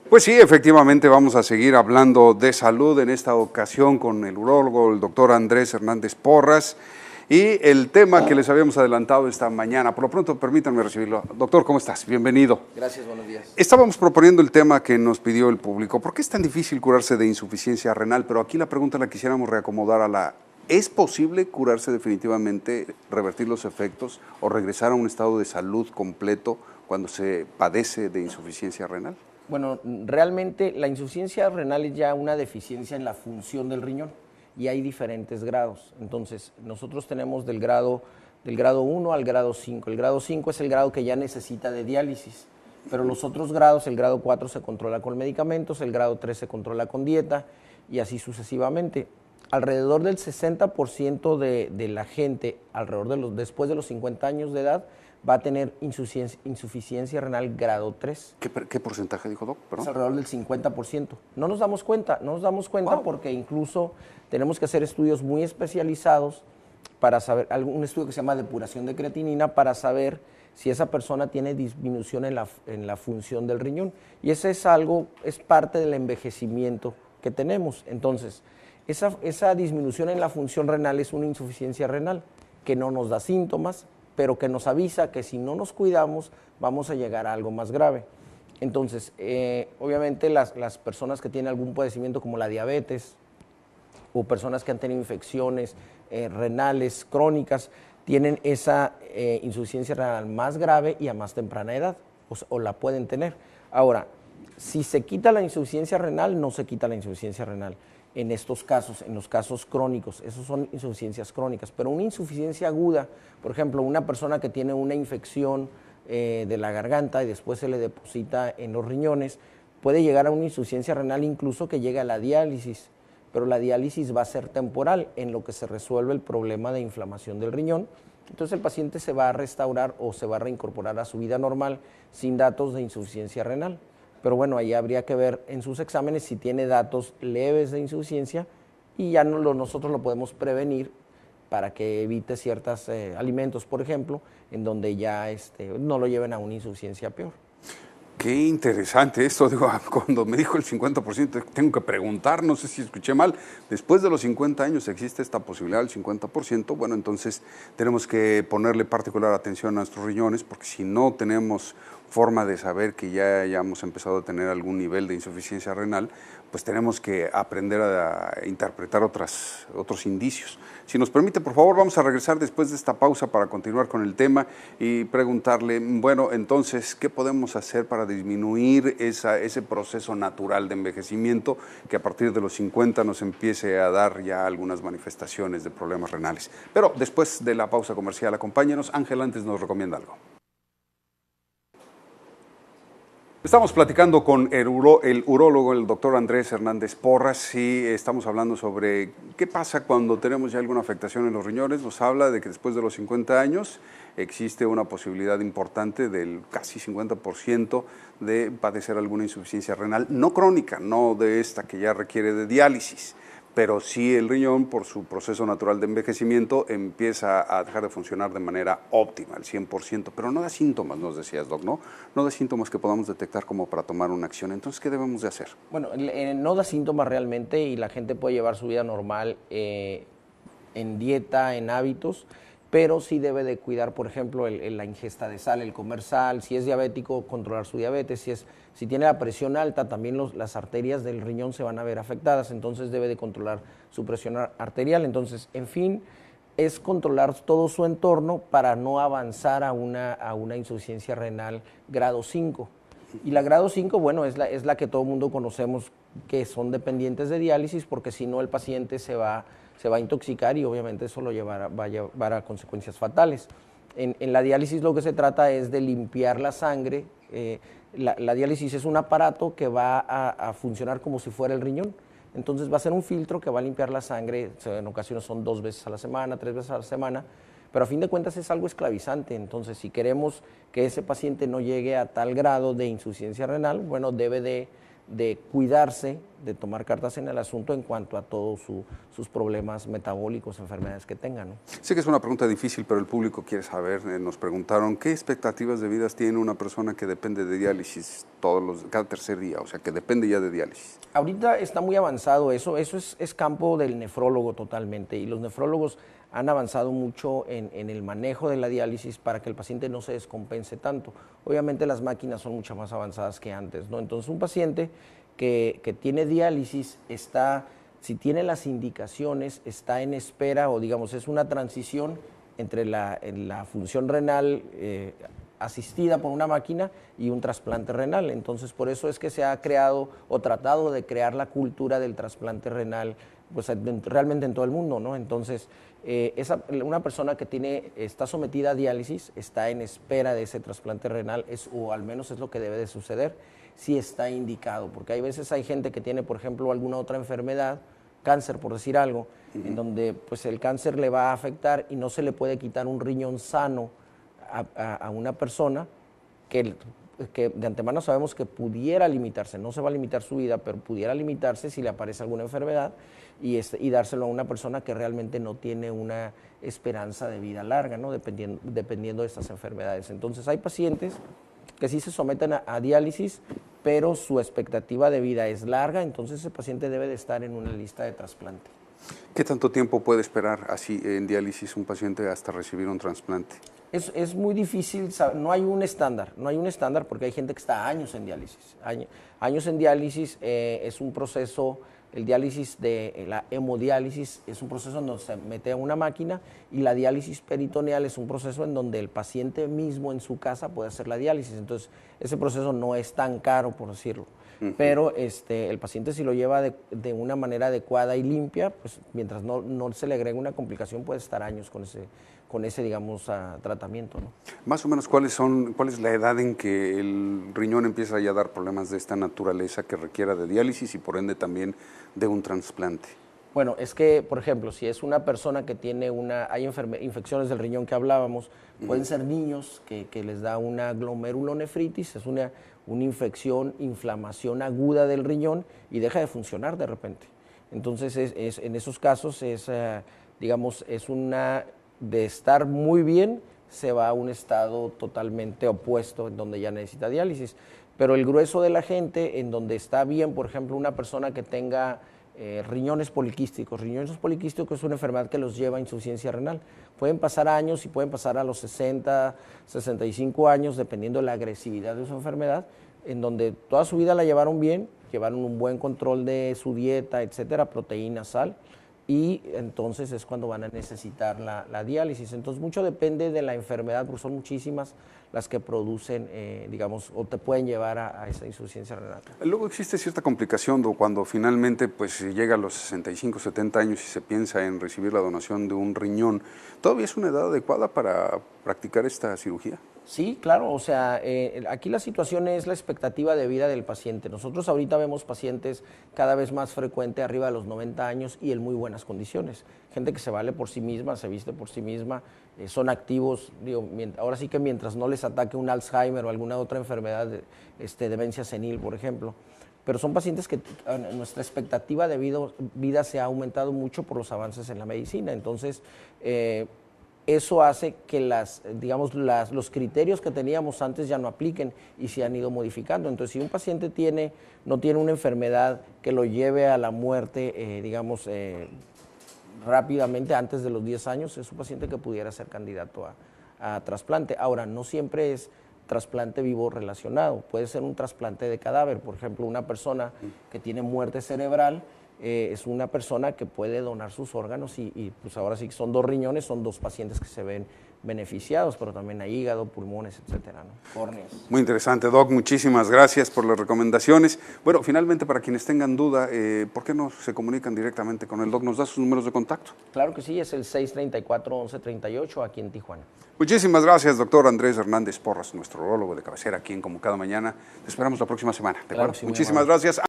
Pues sí, efectivamente vamos a seguir hablando de salud en esta ocasión con el urólogo, el doctor Andrés Hernández Porras, y el tema que les habíamos adelantado esta mañana. Por lo pronto, permítanme recibirlo. Doctor, ¿cómo estás? Bienvenido. Gracias, buenos días. Estábamos proponiendo el tema que nos pidió el público. ¿Por qué es tan difícil curarse de insuficiencia renal? Pero aquí la pregunta la quisiéramos reacomodar a la... ¿Es posible curarse definitivamente, revertir los efectos o regresar a un estado de salud completo cuando se padece de insuficiencia renal? Bueno, realmente la insuficiencia renal es ya una deficiencia en la función del riñón y hay diferentes grados. Entonces, nosotros tenemos del grado 1 al grado 5. El grado 5 es el grado que ya necesita de diálisis, pero los otros grados, el grado 4 se controla con medicamentos, el grado 3 se controla con dieta y así sucesivamente. Alrededor del 60% de la gente, después de los 50 años de edad, va a tener insuficiencia renal grado 3. ¿Qué porcentaje dijo, Doc? Es alrededor del 50%. No nos damos cuenta Wow. Porque incluso tenemos que hacer estudios muy especializados para saber, un estudio que se llama depuración de creatinina para saber si esa persona tiene disminución en la función del riñón. Y ese es parte del envejecimiento que tenemos. Entonces, esa disminución en la función renal es una insuficiencia renal que no nos da síntomas, pero que nos avisa que si no nos cuidamos vamos a llegar a algo más grave. Entonces, obviamente las personas que tienen algún padecimiento como la diabetes o personas que han tenido infecciones renales crónicas, tienen esa insuficiencia renal más grave y a más temprana edad, o la pueden tener. Ahora, si se quita la insuficiencia renal, no se quita la insuficiencia renal. En estos casos, en los casos crónicos, esos son insuficiencias crónicas, pero una insuficiencia aguda, por ejemplo, una persona que tiene una infección de la garganta y después se le deposita en los riñones, puede llegar a una insuficiencia renal incluso que llegue a la diálisis, pero la diálisis va a ser temporal en lo que se resuelve el problema de inflamación del riñón. Entonces el paciente se va a restaurar o se va a reincorporar a su vida normal sin datos de insuficiencia renal. Pero bueno, ahí habría que ver en sus exámenes si tiene datos leves de insuficiencia y ya nosotros lo podemos prevenir para que evite ciertos alimentos, por ejemplo, en donde ya no lo lleven a una insuficiencia peor. Qué interesante esto, digo, cuando me dijo el 50%, tengo que preguntar, no sé si escuché mal, después de los 50 años existe esta posibilidad del 50%, bueno, entonces tenemos que ponerle particular atención a nuestros riñones, porque si no tenemos forma de saber que ya hayamos empezado a tener algún nivel de insuficiencia renal, pues tenemos que aprender a interpretar otros indicios. Si nos permite, por favor, vamos a regresar después de esta pausa para continuar con el tema y preguntarle, bueno, entonces, ¿qué podemos hacer para disminuir ese proceso natural de envejecimiento que a partir de los 50 nos empiece a dar ya algunas manifestaciones de problemas renales? Pero después de la pausa comercial, acompáñenos. Ángel antes nos recomienda algo. Estamos platicando con el urólogo, el doctor Andrés Hernández Porras, y estamos hablando sobre qué pasa cuando tenemos ya alguna afectación en los riñones. Nos habla de que después de los 50 años existe una posibilidad importante del casi 50% de padecer alguna insuficiencia renal, no crónica, no de esta que ya requiere de diálisis, pero sí el riñón, por su proceso natural de envejecimiento, empieza a dejar de funcionar de manera óptima, al 100%, pero no da síntomas, nos decías, Doc, ¿no? No da síntomas que podamos detectar como para tomar una acción. Entonces, ¿qué debemos de hacer? Bueno, no da síntomas realmente y la gente puede llevar su vida normal en dieta, en hábitos, pero sí debe de cuidar, por ejemplo, la ingesta de sal, el comer sal. Si es diabético, controlar su diabetes. Si tiene la presión alta, también las arterias del riñón se van a ver afectadas, entonces debe de controlar su presión arterial. Entonces, en fin, es controlar todo su entorno para no avanzar a una insuficiencia renal grado 5. Y la grado 5, bueno, es la que todo el mundo conocemos, que son dependientes de diálisis, porque si no el paciente se va a intoxicar y obviamente eso va a llevar a consecuencias fatales. En la diálisis lo que se trata es de limpiar la sangre. La diálisis es un aparato que va a funcionar como si fuera el riñón. Entonces va a ser un filtro que va a limpiar la sangre, en ocasiones son 2 veces a la semana, 3 veces a la semana, pero a fin de cuentas es algo esclavizante. Entonces, si queremos que ese paciente no llegue a tal grado de insuficiencia renal, bueno, debe de de cuidarse, de tomar cartas en el asunto en cuanto a todos sus problemas metabólicos, enfermedades que tengan, ¿no? Sé que es una pregunta difícil, pero el público quiere saber. Nos preguntaron, ¿qué expectativas de vida tiene una persona que depende de diálisis cada tercer día? O sea, que depende ya de diálisis. Ahorita está muy avanzado eso es campo del nefrólogo totalmente, y los nefrólogos han avanzado mucho en el manejo de la diálisis para que el paciente no se descompense tanto. Obviamente las máquinas son mucho más avanzadas que antes, ¿no? Entonces un paciente que tiene diálisis si tiene las indicaciones, está en espera, o digamos es una transición entre la función renal asistida por una máquina y un trasplante renal. Entonces, por eso es que se ha creado o tratado de crear la cultura del trasplante renal, pues realmente en todo el mundo, ¿no? Entonces, una persona que está sometida a diálisis está en espera de ese trasplante renal, o al menos es lo que debe de suceder, si está indicado, porque hay veces hay gente que tiene, por ejemplo, alguna otra enfermedad, cáncer por decir algo, en donde pues el cáncer le va a afectar y no se le puede quitar un riñón sano a una persona que de antemano sabemos que pudiera limitarse, no se va a limitar su vida, pero pudiera limitarse si le aparece alguna enfermedad y dárselo a una persona que realmente no tiene una esperanza de vida larga, ¿no? Dependiendo de estas enfermedades. Entonces hay pacientes que sí se someten a diálisis, pero su expectativa de vida es larga, entonces ese paciente debe de estar en una lista de trasplante. ¿Qué tanto tiempo puede esperar así en diálisis un paciente hasta recibir un trasplante? Es muy difícil, no hay un estándar, porque hay gente que está años en diálisis. Años en diálisis es un proceso, el diálisis de la hemodiálisis es un proceso en donde se mete a una máquina, y la diálisis peritoneal es un proceso en donde el paciente mismo en su casa puede hacer la diálisis. Entonces, ese proceso no es tan caro, por decirlo. Pero el paciente, si lo lleva de una manera adecuada y limpia, pues mientras no se le agregue una complicación, puede estar años con ese digamos, tratamiento, ¿no? Más o menos, ¿cuál es la edad en que el riñón empieza ya a dar problemas de esta naturaleza que requiera de diálisis y por ende también de un trasplante? Bueno, es que, por ejemplo, si es una persona que tiene hay infecciones del riñón que hablábamos, pueden ser niños que les da una glomerulonefritis, es una inflamación aguda del riñón y deja de funcionar de repente. Entonces, en esos casos digamos, de estar muy bien, se va a un estado totalmente opuesto en donde ya necesita diálisis. Pero el grueso de la gente, en donde está bien, por ejemplo, una persona que tenga riñones poliquísticos. Riñones poliquísticos es una enfermedad que los lleva a insuficiencia renal. Pueden pasar años y pueden pasar a los 60, 65 años, dependiendo de la agresividad de su enfermedad, en donde toda su vida la llevaron bien, llevaron un buen control de su dieta, etcétera, proteína, sal, y entonces es cuando van a necesitar la diálisis. Entonces mucho depende de la enfermedad, porque son muchísimas las que producen, digamos, o te pueden llevar a esa insuficiencia renal. Luego existe cierta complicación cuando finalmente pues llega a los 65, 70 años y se piensa en recibir la donación de un riñón. ¿Todavía es una edad adecuada para practicar esta cirugía? Sí, claro, o sea, aquí la situación es la expectativa de vida del paciente. Nosotros ahorita vemos pacientes cada vez más frecuente arriba de los 90 años y en muy buenas condiciones. Gente que se vale por sí misma, se viste por sí misma, son activos, digo, ahora sí que mientras no les ataque un Alzheimer o alguna otra enfermedad, demencia senil, por ejemplo. Pero son pacientes que nuestra expectativa de vida se ha aumentado mucho por los avances en la medicina. Entonces, eso hace que los criterios que teníamos antes ya no apliquen y se han ido modificando. Entonces, si un paciente no tiene una enfermedad que lo lleve a la muerte, rápidamente, antes de los 10 años, es un paciente que pudiera ser candidato a trasplante. Ahora, no siempre es trasplante vivo relacionado, puede ser un trasplante de cadáver. Por ejemplo, una persona que tiene muerte cerebral, es una persona que puede donar sus órganos y pues ahora sí que son 2 riñones, son 2 pacientes que se ven beneficiados, pero también hay hígado, pulmones, etcétera, ¿no? Córneas. Muy interesante, Doc, muchísimas gracias por las recomendaciones. Bueno, finalmente, para quienes tengan duda, ¿por qué no se comunican directamente con el Doc? ¿Nos da sus números de contacto? Claro que sí, es el 634-1138 aquí en Tijuana. Muchísimas gracias, doctor Andrés Hernández Porras, nuestro urólogo de cabecera, aquí en Como Cada Mañana. Te esperamos la próxima semana, ¿de acuerdo? Claro, sí, muchísimas gracias.